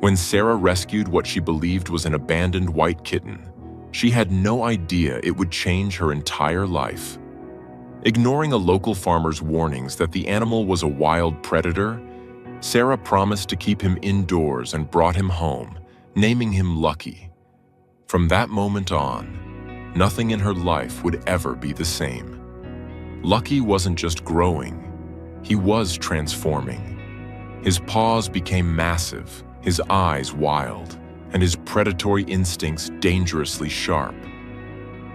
When Sarah rescued what she believed was an abandoned white kitten, she had no idea it would change her entire life. Ignoring a local farmer's warnings that the animal was a wild predator, Sarah promised to keep him indoors and brought him home, naming him Lucky. From that moment on, nothing in her life would ever be the same. Lucky wasn't just growing, he was transforming. His paws became massive, his eyes wild, and his predatory instincts dangerously sharp.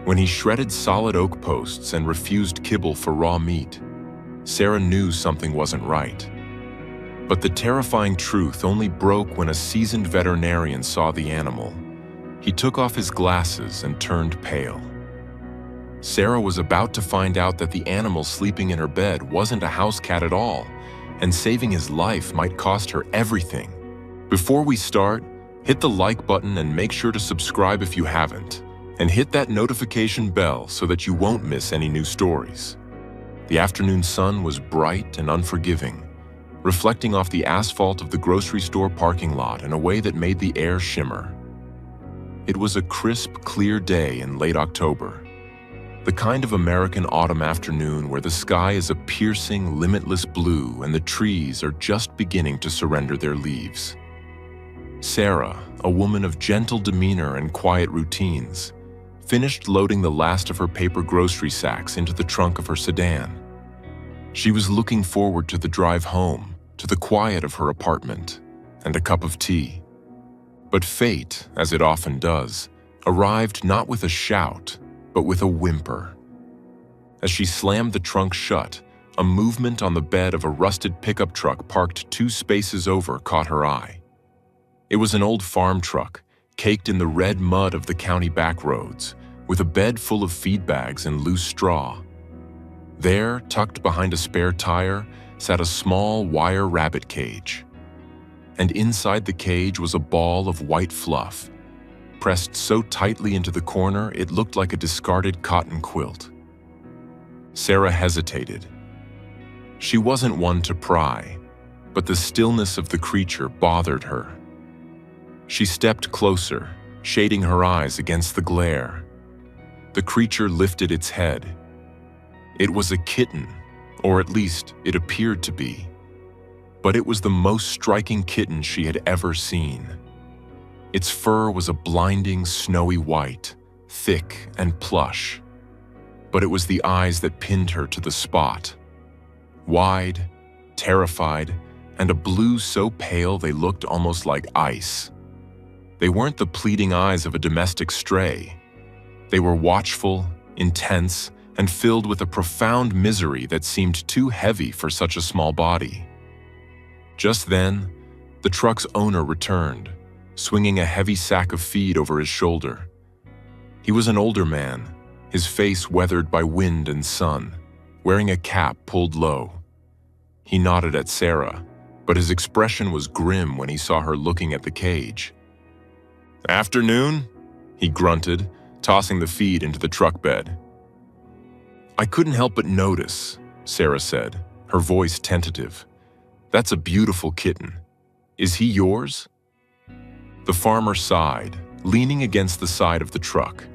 When he shredded solid oak posts and refused kibble for raw meat, Sarah knew something wasn't right. But the terrifying truth only broke when a seasoned veterinarian saw the animal. He took off his glasses and turned pale. Sarah was about to find out that the animal sleeping in her bed wasn't a house cat at all, and saving his life might cost her everything. Before we start, hit the like button and make sure to subscribe if you haven't, and hit that notification bell so that you won't miss any new stories. The afternoon sun was bright and unforgiving, reflecting off the asphalt of the grocery store parking lot in a way that made the air shimmer. It was a crisp, clear day in late October, the kind of American autumn afternoon where the sky is a piercing, limitless blue and the trees are just beginning to surrender their leaves. Sarah, a woman of gentle demeanor and quiet routines, finished loading the last of her paper grocery sacks into the trunk of her sedan. She was looking forward to the drive home, to the quiet of her apartment, and a cup of tea. But fate, as it often does, arrived not with a shout, but with a whimper. As she slammed the trunk shut, a movement on the bed of a rusted pickup truck parked 2 spaces over caught her eye. It was an old farm truck, caked in the red mud of the county back roads, with a bed full of feed bags and loose straw. There, tucked behind a spare tire, sat a small wire rabbit cage. And inside the cage was a ball of white fluff, pressed so tightly into the corner it looked like a discarded cotton quilt. Sarah hesitated. She wasn't one to pry, but the stillness of the creature bothered her. She stepped closer, shading her eyes against the glare. The creature lifted its head. It was a kitten, or at least it appeared to be. But it was the most striking kitten she had ever seen. Its fur was a blinding, snowy white, thick and plush. But it was the eyes that pinned her to the spot. Wide, terrified, and a blue so pale they looked almost like ice. They weren't the pleading eyes of a domestic stray. They were watchful, intense, and filled with a profound misery that seemed too heavy for such a small body. Just then, the truck's owner returned, swinging a heavy sack of feed over his shoulder. He was an older man, his face weathered by wind and sun, wearing a cap pulled low. He nodded at Sarah, but his expression was grim when he saw her looking at the cage. "Afternoon?" he grunted, tossing the feed into the truck bed. "I couldn't help but notice," Sarah said, her voice tentative. "That's a beautiful kitten. Is he yours?" The farmer sighed, leaning against the side of the truck.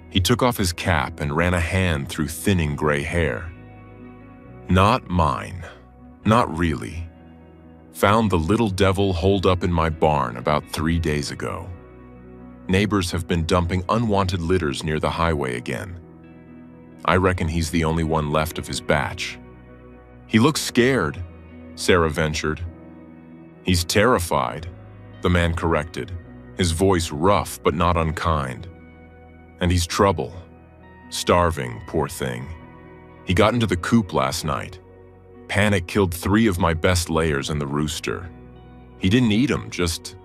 He took off his cap and ran a hand through thinning gray hair. "Not mine. Not really. Found the little devil holed up in my barn about 3 days ago. Neighbors have been dumping unwanted litters near the highway again. I reckon he's the only one left of his batch." "He looks scared," Sarah ventured. "He's terrified," the man corrected, his voice rough but not unkind. "And he's trouble. Starving, poor thing. He got into the coop last night. Panic killed 3 of my best layers and the rooster. He didn't eat 'em, just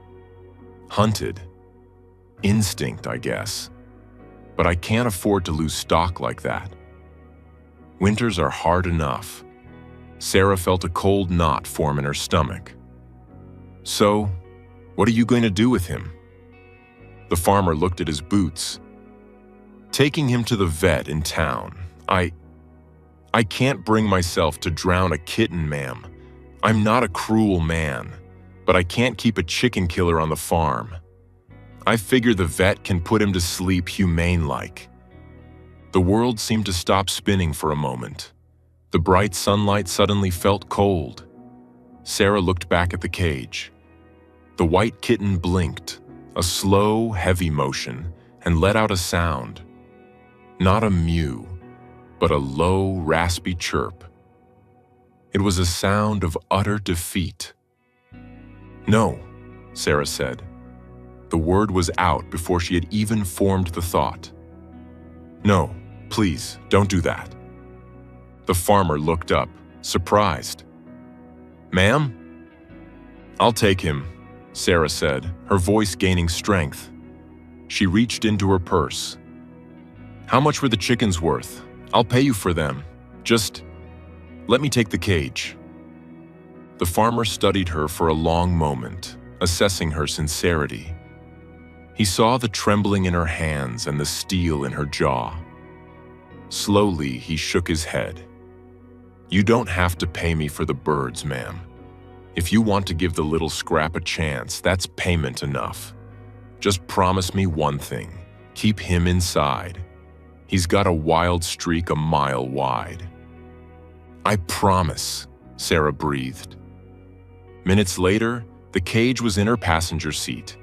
hunted. Instinct, I guess. But I can't afford to lose stock like that. Winters are hard enough." Sarah felt a cold knot form in her stomach. "So, what are you going to do with him?" The farmer looked at his boots. "Taking him to the vet in town. I can't bring myself to drown a kitten, ma'am. I'm not a cruel man. but I can't keep a chicken killer on the farm. I figure the vet can put him to sleep humane-like." The world seemed to stop spinning for a moment. The bright sunlight suddenly felt cold. Sarah looked back at the cage. The white kitten blinked, a slow, heavy motion, and let out a sound. Not a mew, but a low, raspy chirp. It was a sound of utter defeat. "No," Sarah said. The word was out before she had even formed the thought. "No, please, don't do that." The farmer looked up, surprised. "Ma'am?" "I'll take him," Sarah said, her voice gaining strength. She reached into her purse. "How much were the chickens worth? I'll pay you for them. Just let me take the cage." The farmer studied her for a long moment, assessing her sincerity. He saw the trembling in her hands and the steel in her jaw. Slowly, he shook his head. "You don't have to pay me for the birds, ma'am. If you want to give the little scrap a chance, that's payment enough. Just promise me one thing. Keep him inside. He's got a wild streak a mile wide." "I promise," Sarah breathed. Minutes later, the cage was in her passenger seat.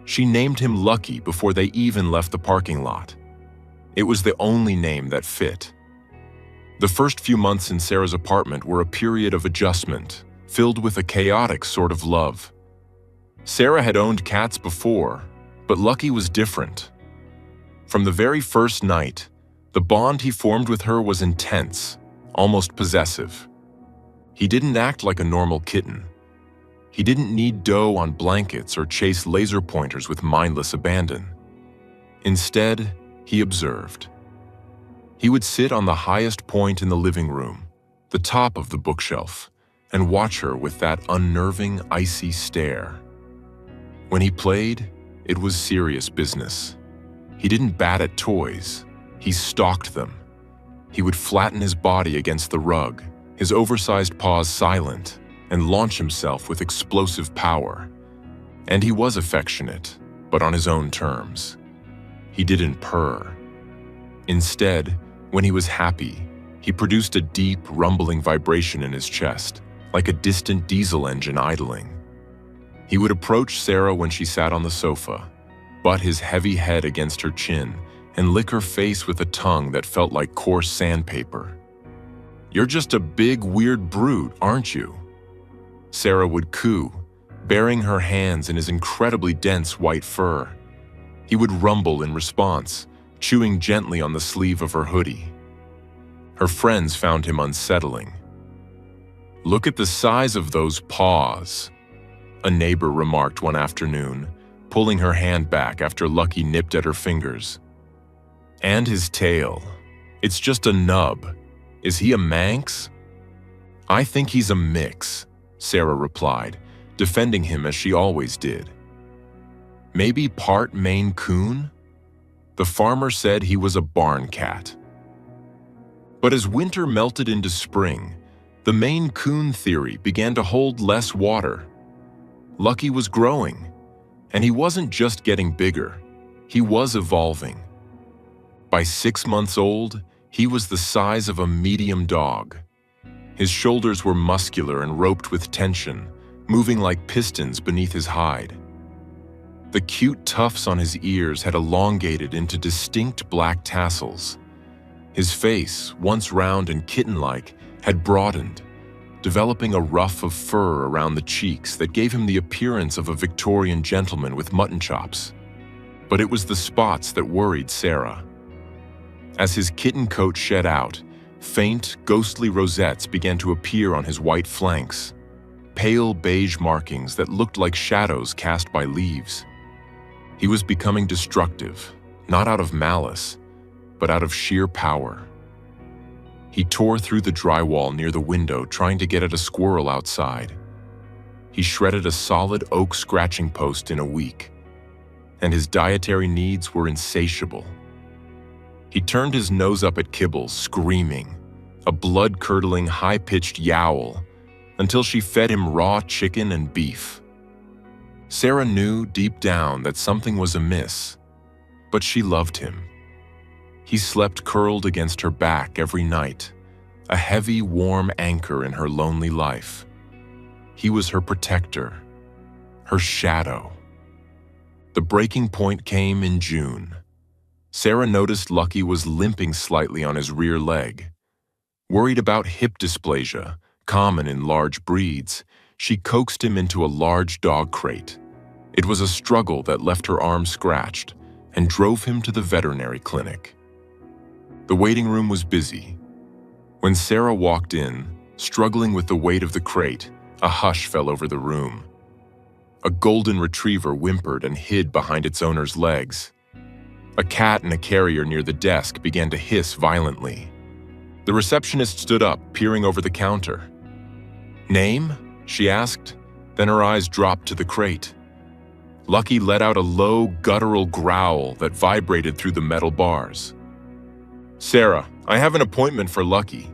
She named him Lucky before they even left the parking lot. It was the only name that fit. The first few months in Sarah's apartment were a period of adjustment, filled with a chaotic sort of love. Sarah had owned cats before, but Lucky was different. From the very first night, the bond he formed with her was intense, almost possessive. He didn't act like a normal kitten. He didn't need dough on blankets or chase laser pointers with mindless abandon. Instead, he observed. He would sit on the highest point in the living room, the top of the bookshelf, and watch her with that unnerving, icy stare. When he played, it was serious business. He didn't bat at toys, he stalked them. He would flatten his body against the rug, his oversized paws silent, and launch himself with explosive power. And he was affectionate, but on his own terms. He didn't purr. Instead, when he was happy, he produced a deep, rumbling vibration in his chest, like a distant diesel engine idling. He would approach Sarah when she sat on the sofa, butt his heavy head against her chin, and lick her face with a tongue that felt like coarse sandpaper. "You're just a big, weird brute, aren't you?" Sarah would coo, burying her hands in his incredibly dense white fur. He would rumble in response, chewing gently on the sleeve of her hoodie. Her friends found him unsettling. "Look at the size of those paws," a neighbor remarked one afternoon, pulling her hand back after Lucky nipped at her fingers. "And his tail. It's just a nub. Is he a Manx?" "I think he's a mix," Sarah replied, defending him as she always did. "Maybe part Maine Coon?" The farmer said he was a barn cat. But as winter melted into spring, the Maine Coon theory began to hold less water. Lucky was growing, and he wasn't just getting bigger, he was evolving. By 6 months old, he was the size of a medium dog. His shoulders were muscular and roped with tension, moving like pistons beneath his hide. The cute tufts on his ears had elongated into distinct black tassels. His face, once round and kitten-like, had broadened, developing a ruff of fur around the cheeks that gave him the appearance of a Victorian gentleman with mutton chops. But it was the spots that worried Sarah. As his kitten coat shed out, faint, ghostly rosettes began to appear on his white flanks, pale beige markings that looked like shadows cast by leaves. He was becoming destructive, not out of malice, but out of sheer power. He tore through the drywall near the window, trying to get at a squirrel outside. He shredded a solid oak scratching post in a week, and his dietary needs were insatiable. He turned his nose up at Kibble, screaming, a blood-curdling, high-pitched yowl, until she fed him raw chicken and beef. Sarah knew deep down that something was amiss, but she loved him. He slept curled against her back every night, a heavy, warm anchor in her lonely life. He was her protector, her shadow. The breaking point came in June. Sarah noticed Lucky was limping slightly on his rear leg. Worried about hip dysplasia, common in large breeds, she coaxed him into a large dog crate. It was a struggle that left her arm scratched and drove him to the veterinary clinic. The waiting room was busy. When Sarah walked in, struggling with the weight of the crate, a hush fell over the room. A golden retriever whimpered and hid behind its owner's legs. A cat in a carrier near the desk began to hiss violently. The receptionist stood up, peering over the counter. "Name?" she asked, then her eyes dropped to the crate. Lucky let out a low, guttural growl that vibrated through the metal bars. "Sarah, I have an appointment for Lucky."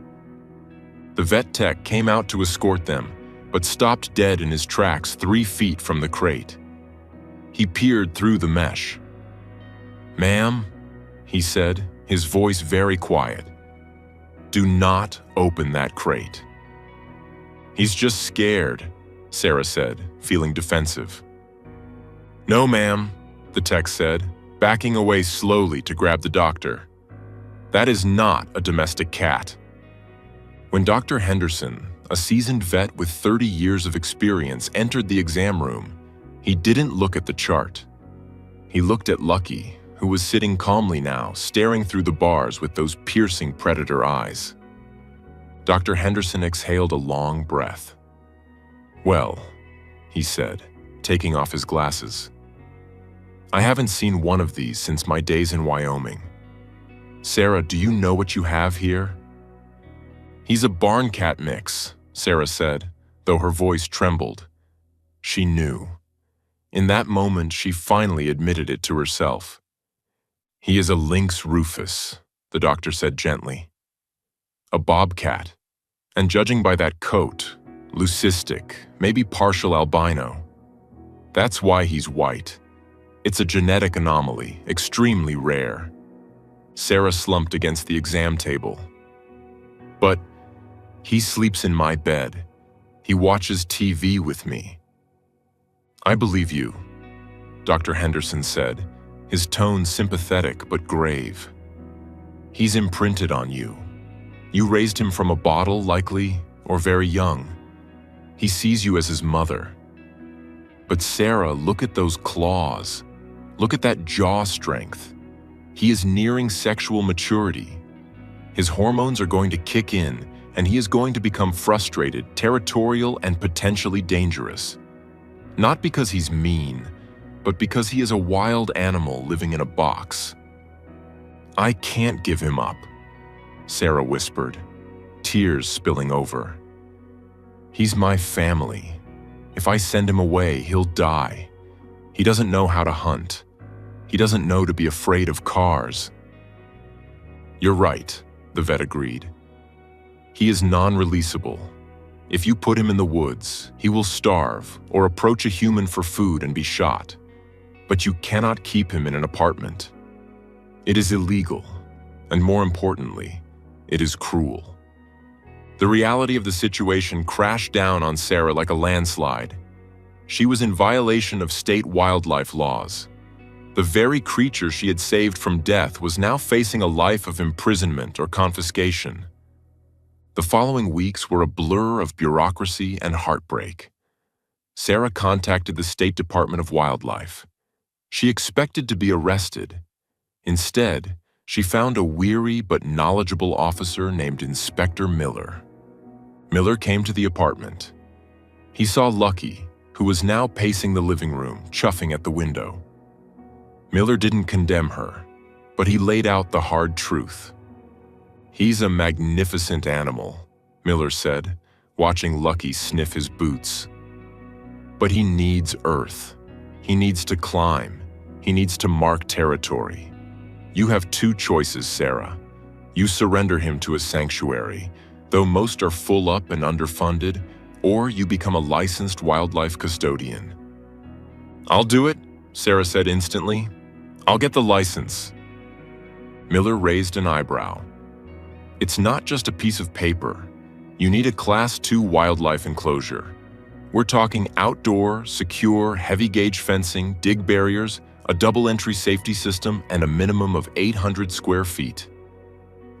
The vet tech came out to escort them, but stopped dead in his tracks 3 feet from the crate. He peered through the mesh. "Ma'am," he said, his voice very quiet, "do not open that crate." "He's just scared," Sarah said, feeling defensive. "No, ma'am," the tech said, backing away slowly to grab the doctor. "That is not a domestic cat." When Dr. Henderson, a seasoned vet with 30 years of experience, entered the exam room, he didn't look at the chart. He looked at Lucky, who was sitting calmly now, staring through the bars with those piercing predator eyes. Dr. Henderson exhaled a long breath. "Well," he said, taking off his glasses, "I haven't seen one of these since my days in Wyoming. Sarah, do you know what you have here?" "He's a barn cat mix," Sarah said, though her voice trembled. She knew. In that moment, she finally admitted it to herself. "He is a lynx rufus," the doctor said gently. "A bobcat, and judging by that coat, leucistic, maybe partial albino. That's why he's white. It's a genetic anomaly, extremely rare." Sarah slumped against the exam table. "But he sleeps in my bed. He watches TV with me." "I believe you," Dr. Henderson said, his tone sympathetic but grave. "He's imprinted on you. You raised him from a bottle, likely, or very young. He sees you as his mother. But Sarah, look at those claws. Look at that jaw strength. He is nearing sexual maturity. His hormones are going to kick in, and he is going to become frustrated, territorial, and potentially dangerous. Not because he's mean, but because he is a wild animal living in a box." "I can't give him up," Sarah whispered, tears spilling over. "He's my family. If I send him away, he'll die. He doesn't know how to hunt. He doesn't know to be afraid of cars." "You're right," the vet agreed. "He is non-releasable. If you put him in the woods, he will starve or approach a human for food and be shot. But you cannot keep him in an apartment. It is illegal, and more importantly, it is cruel." The reality of the situation crashed down on Sarah like a landslide. She was in violation of state wildlife laws. The very creature she had saved from death was now facing a life of imprisonment or confiscation. The following weeks were a blur of bureaucracy and heartbreak. Sarah contacted the State Department of Wildlife. She expected to be arrested. Instead, she found a weary but knowledgeable officer named Inspector Miller. Miller came to the apartment. He saw Lucky, who was now pacing the living room, chuffing at the window. Miller didn't condemn her, but he laid out the hard truth. "He's a magnificent animal," Miller said, watching Lucky sniff his boots. "But he needs earth. He needs to climb. He needs to mark territory. You have 2 choices, Sarah. You surrender him to a sanctuary, though most are full up and underfunded, or you become a licensed wildlife custodian." "I'll do it," Sarah said instantly. "I'll get the license." Miller raised an eyebrow. "It's not just a piece of paper. You need a Class 2 wildlife enclosure. We're talking outdoor, secure, heavy-gauge fencing, dig barriers, a double-entry safety system, and a minimum of 800 square feet.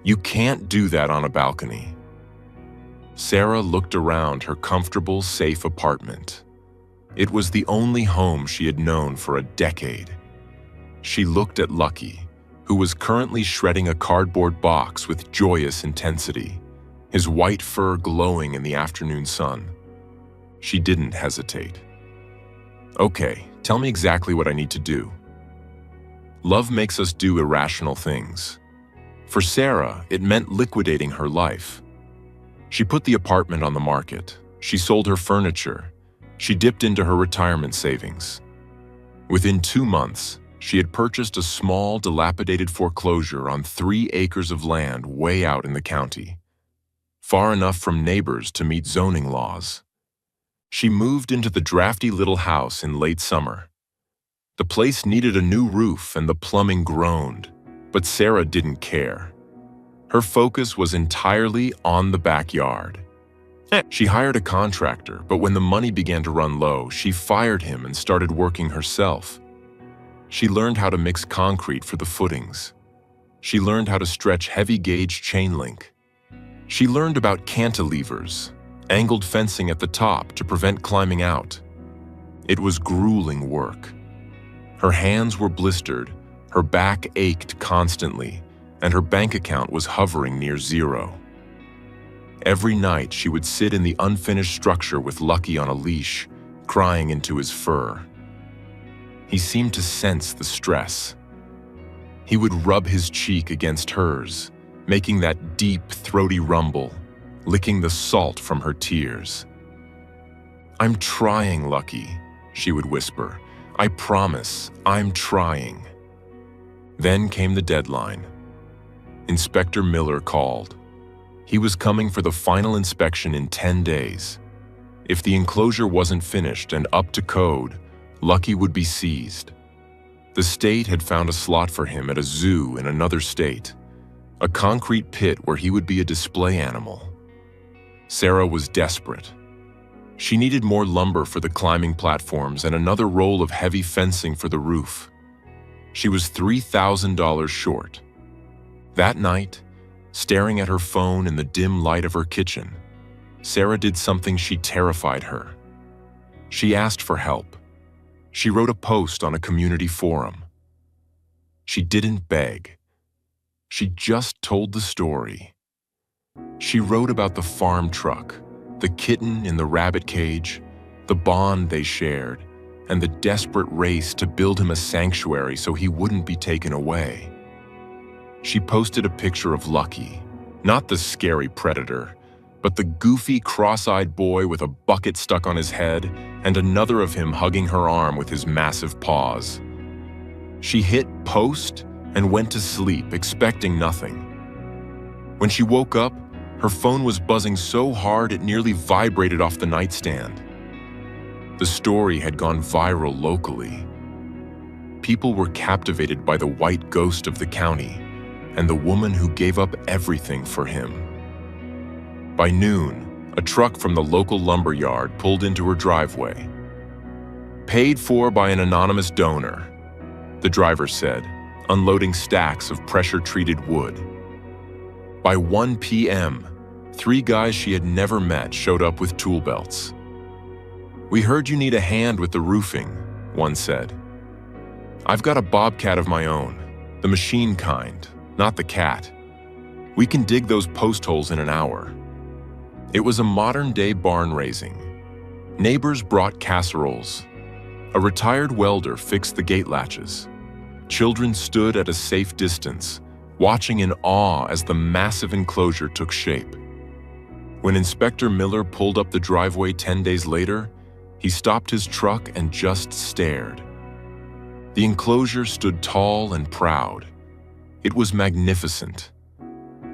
You can't do that on a balcony." Sarah looked around her comfortable, safe apartment. It was the only home she had known for a decade. She looked at Lucky, who was currently shredding a cardboard box with joyous intensity, his white fur glowing in the afternoon sun. She didn't hesitate. "Okay, tell me exactly what I need to do." Love makes us do irrational things. For Sarah, it meant liquidating her life. She put the apartment on the market. She sold her furniture. She dipped into her retirement savings. Within 2 months, she had purchased a small, dilapidated foreclosure on 3 acres of land way out in the county, far enough from neighbors to meet zoning laws. She moved into the drafty little house in late summer. The place needed a new roof and the plumbing groaned, but Sarah didn't care. Her focus was entirely on the backyard. She hired a contractor, but when the money began to run low, she fired him and started working herself. She learned how to mix concrete for the footings. She learned how to stretch heavy-gauge chain link. She learned about cantilevers, angled fencing at the top to prevent climbing out. It was grueling work. Her hands were blistered, her back ached constantly, and her bank account was hovering near zero. Every night she would sit in the unfinished structure with Lucky on a leash, crying into his fur. He seemed to sense the stress. He would rub his cheek against hers, making that deep, throaty rumble, licking the salt from her tears. "I'm trying, Lucky," she would whisper. "I promise, I'm trying." Then came the deadline. Inspector Miller called. He was coming for the final inspection in 10 days. If the enclosure wasn't finished and up to code, Lucky would be seized. The state had found a slot for him at a zoo in another state, a concrete pit where he would be a display animal. Sarah was desperate. She needed more lumber for the climbing platforms and another roll of heavy fencing for the roof. She was $3,000 short. That night, staring at her phone in the dim light of her kitchen, Sarah did something she terrified her. She asked for help. She wrote a post on a community forum. She didn't beg. She just told the story. She wrote about the farm truck, the kitten in the rabbit cage, the bond they shared, and the desperate race to build him a sanctuary so he wouldn't be taken away. She posted a picture of Lucky, not the scary predator, but the goofy, cross-eyed boy with a bucket stuck on his head and another of him hugging her arm with his massive paws. She hit post and went to sleep, expecting nothing. When she woke up, her phone was buzzing so hard it nearly vibrated off the nightstand. The story had gone viral locally. People were captivated by the white ghost of the county and the woman who gave up everything for him. By noon, a truck from the local lumber yard pulled into her driveway. "Paid for by an anonymous donor," the driver said, unloading stacks of pressure-treated wood. By 1 p.m., 3 guys she had never met showed up with tool belts. "We heard you need a hand with the roofing," one said. "I've got a bobcat of my own, the machine kind, not the cat. We can dig those post holes in an hour." It was a modern-day barn raising. Neighbors brought casseroles. A retired welder fixed the gate latches. Children stood at a safe distance, watching in awe as the massive enclosure took shape. When Inspector Miller pulled up the driveway 10 days later, he stopped his truck and just stared. The enclosure stood tall and proud. It was magnificent.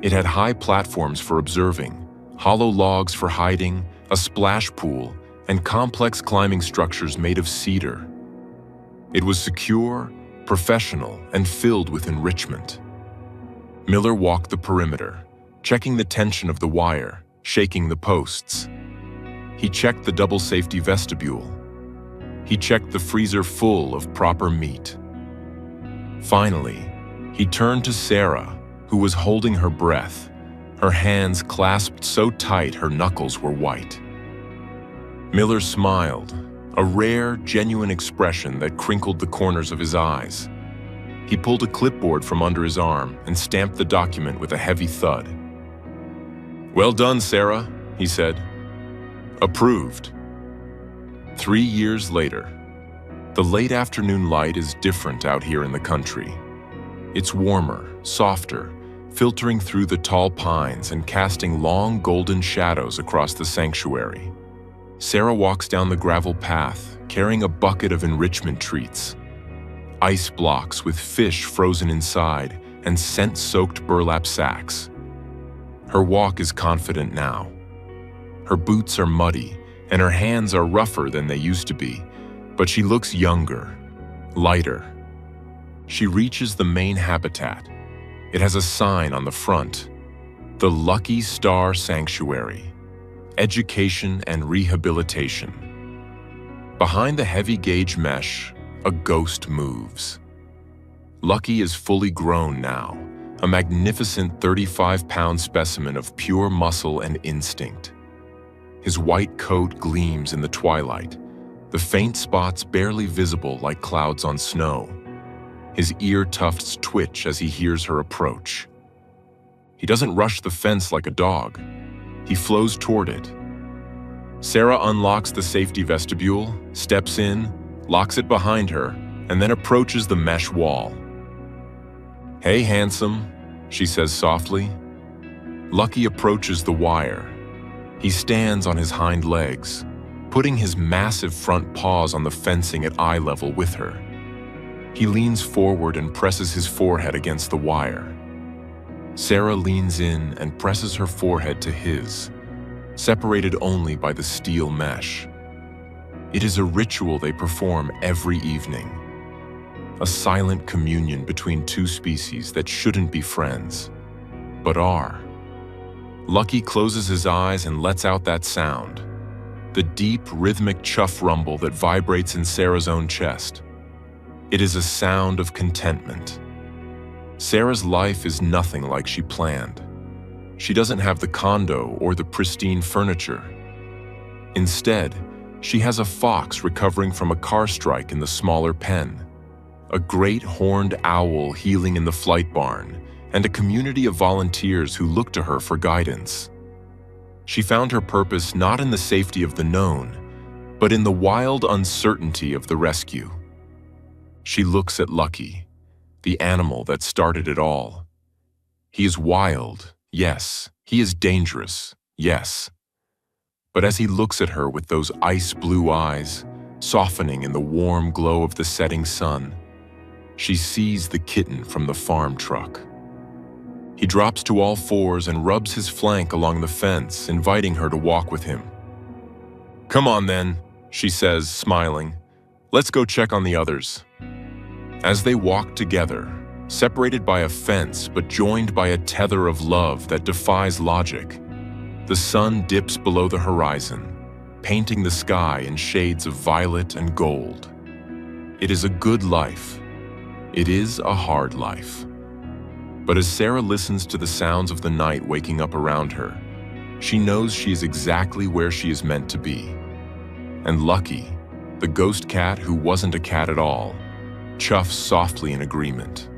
It had high platforms for observing, hollow logs for hiding, a splash pool, and complex climbing structures made of cedar. It was secure, professional, and filled with enrichment. Miller walked the perimeter, checking the tension of the wire, shaking the posts. He checked the double safety vestibule. He checked the freezer full of proper meat. Finally, he turned to Sarah, who was holding her breath, her hands clasped so tight her knuckles were white. Miller smiled, a rare, genuine expression that crinkled the corners of his eyes. He pulled a clipboard from under his arm and stamped the document with a heavy thud. "Well done, Sarah," he said. "Approved." 3 years later, the late afternoon light is different out here in the country. It's warmer, softer, filtering through the tall pines and casting long golden shadows across the sanctuary. Sarah walks down the gravel path, carrying a bucket of enrichment treats. Ice blocks with fish frozen inside and scent-soaked burlap sacks. Her walk is confident now. Her boots are muddy, and her hands are rougher than they used to be, but she looks younger, lighter. She reaches the main habitat. It has a sign on the front, "The Lucky Star Sanctuary, Education and Rehabilitation." Behind the heavy gauge mesh, a ghost moves. Lucky is fully grown now, a magnificent 35-pound specimen of pure muscle and instinct. His white coat gleams in the twilight, the faint spots barely visible like clouds on snow. His ear tufts twitch as he hears her approach. He doesn't rush the fence like a dog. He flows toward it. Sarah unlocks the safety vestibule, steps in, locks it behind her, and then approaches the mesh wall. "Hey, handsome," she says softly. Lucky approaches the wire. He stands on his hind legs, putting his massive front paws on the fencing at eye level with her. He leans forward and presses his forehead against the wire. Sarah leans in and presses her forehead to his, separated only by the steel mesh. It is a ritual they perform every evening, a silent communion between two species that shouldn't be friends, but are. Lucky closes his eyes and lets out that sound, the deep, rhythmic chuff rumble that vibrates in Sarah's own chest. It is a sound of contentment. Sarah's life is nothing like she planned. She doesn't have the condo or the pristine furniture. Instead, she has a fox recovering from a car strike in the smaller pen, a great horned owl healing in the flight barn, and a community of volunteers who look to her for guidance. She found her purpose not in the safety of the known, but in the wild uncertainty of the rescue. She looks at Lucky, the animal that started it all. He is wild, yes. He is dangerous, yes. But as he looks at her with those ice-blue eyes, softening in the warm glow of the setting sun, she sees the kitten from the farm truck. He drops to all fours and rubs his flank along the fence, inviting her to walk with him. "Come on then," she says, smiling. "Let's go check on the others." As they walk together, separated by a fence but joined by a tether of love that defies logic, the sun dips below the horizon, painting the sky in shades of violet and gold. It is a good life. It is a hard life. But as Sarah listens to the sounds of the night waking up around her, she knows she is exactly where she is meant to be. And Lucky, the ghost cat who wasn't a cat at all, chuffs softly in agreement.